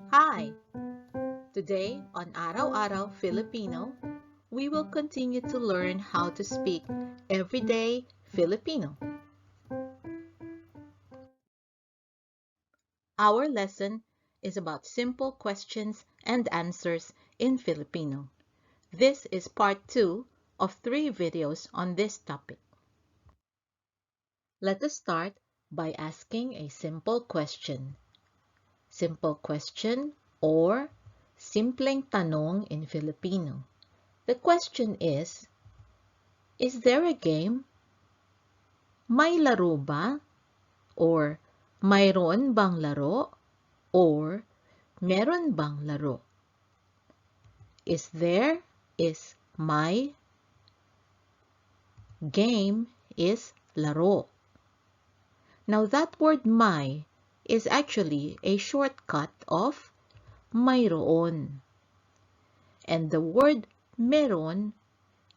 Hi! Today on Araw-Araw Filipino, we will continue to learn how to speak everyday Filipino. Our lesson is about simple questions and answers in Filipino. This is part 2 of 3 videos on this topic. Let us start by asking a simple question. Simple question or simpleng tanong in Filipino. The question is there a game? May laro ba? Or mayroon bang laro? Or meron bang laro? Is there is may, game is laro. Now that word may is actually a shortcut of mayroon. And the word meron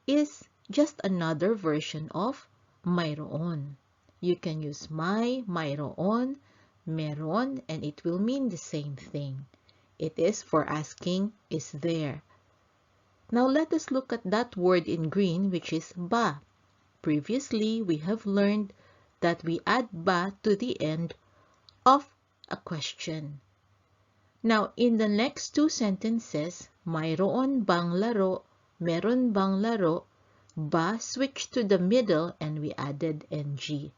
is just another version of mayroon. You can use may, mayroon, meron, and it will mean the same thing. It is for asking, is there? Now let us look at that word in green, which is ba. Previously, we have learned that we add ba to the end of a question. Now, in the next two sentences, mayroon bang laro, meron bang laro, ba switched to the middle and we added ng.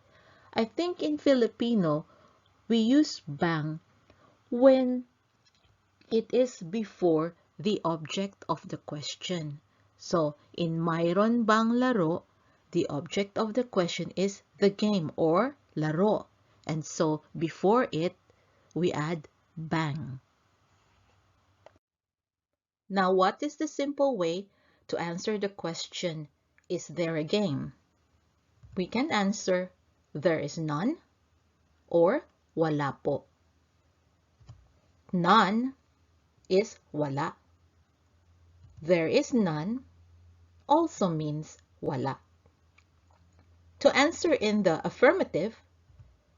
I think in Filipino, we use bang when it is before the object of the question. So, in mayroon bang laro, the object of the question is the game or laro. And so, before it, we add bang. Now, what is the simple way to answer the question, is there a game? We can answer, there is none or wala po. None is wala. There is none also means wala. To answer in the affirmative,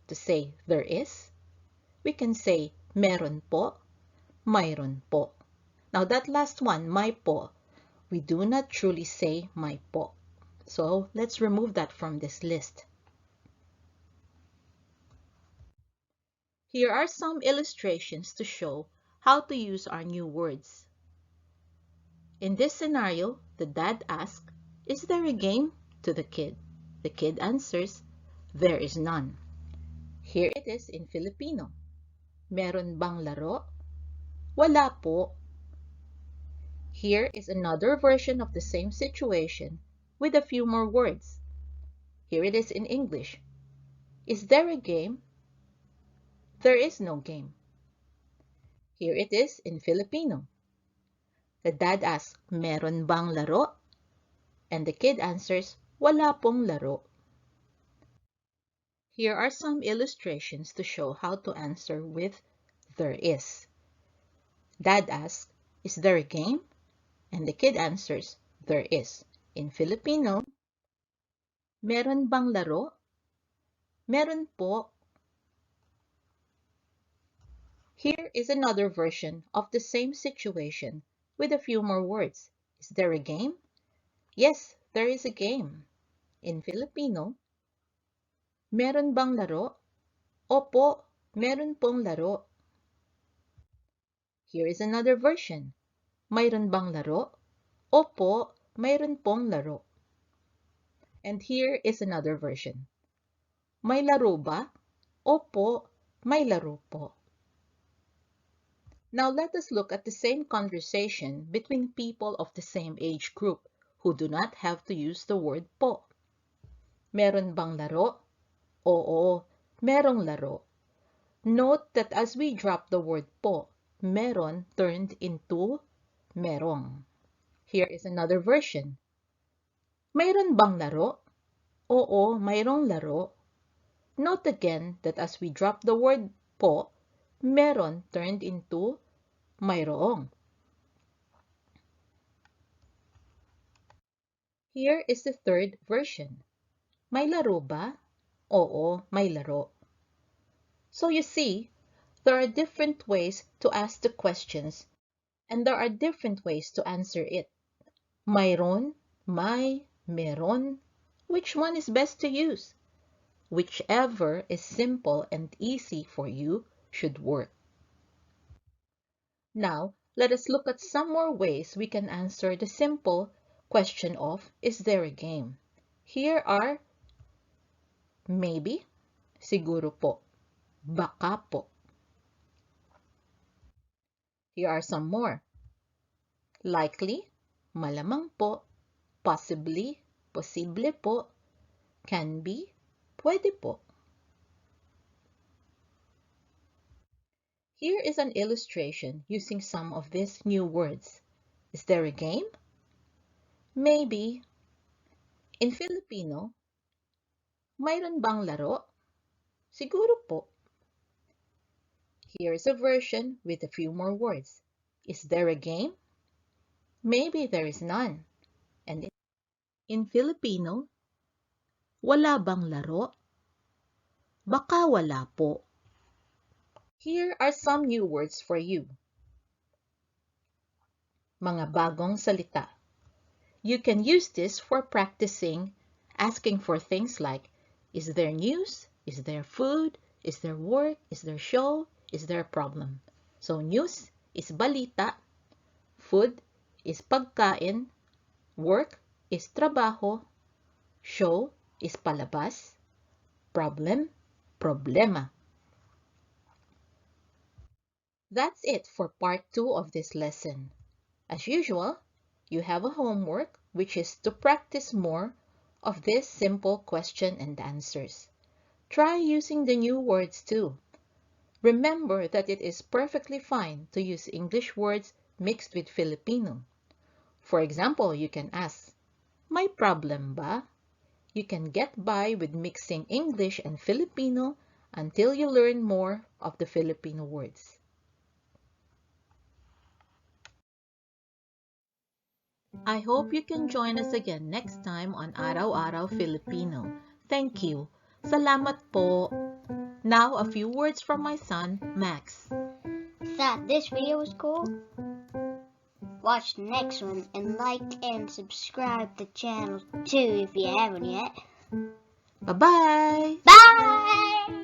to say there is, we can say meron po, mayroon po. Now that last one, may po, we do not truly say may po. So let's remove that from this list. Here are some illustrations to show how to use our new words. In this scenario, the dad asks, is there a game? To the kid. The kid answers, there is none. Here it is in Filipino. Meron bang laro? Wala po. Here is another version of the same situation with a few more words. Here it is in English. Is there a game? There is no game. Here it is in Filipino. The dad asks, meron bang laro? And the kid answers, wala pong laro. Here are some illustrations to show how to answer with there is. Dad asks, is there a game? And the kid answers, there is. In Filipino, meron bang laro? Meron po. Here is another version of the same situation with a few more words. Is there a game? Yes, there is a game. In Filipino, meron bang laro? Opo, meron pong laro. Here is another version. Mayroon bang laro? Opo, mayroon pong laro. And here is another version. May laro ba? Opo, may laro po. Now let us look at the same conversation between people of the same age group who do not have to use the word po. Meron bang laro? Oo, merong laro. Note that as we drop the word po, meron turned into merong. Here is another version. Mayroon bang laro? Oo, mayroong laro. Note again that as we drop the word po, meron turned into mayroong. Here is the third version. May laro ba? Oo, may laro. So you see, There are different ways to ask the questions, and there are different ways to answer it. Mayroon, may, meron. Which one is best to use? Whichever is simple and easy for you should work. Now, let us look at some more ways we can answer the simple question of, is there a game? Here are maybe, siguro po, baka po. Here are some more. Likely, malamang po, possibly, posible po, can be, pwede po. Here is an illustration using some of these new words. Is there a game? Maybe. In Filipino, mayroon bang laro? Siguro po. Here is a version with a few more words. Is there a game? Maybe there is none. And in Filipino, wala bang laro? Baka wala po. Here are some new words for you. Mga bagong salita. You can use this for practicing asking for things like, is there news? Is there food? Is there work? Is there show? Is there a problem? So news is balita, food is pagkain, work is trabaho, show is palabas, problem, problema. That's it for part 2 of this lesson. As usual, you have a homework which is to practice more of this simple question and answers. Try using the new words too. Remember that it is perfectly fine to use English words mixed with Filipino. For example, you can ask, may problem ba? You can get by with mixing English and Filipino until you learn more of the Filipino words. I hope you can join us again next time on Araw-Araw Filipino. Thank you. Salamat po. Now, a few words from my son, Max. Thought this video was cool? Watch the next one and like and subscribe to the channel too if you haven't yet. Bye-bye! Bye!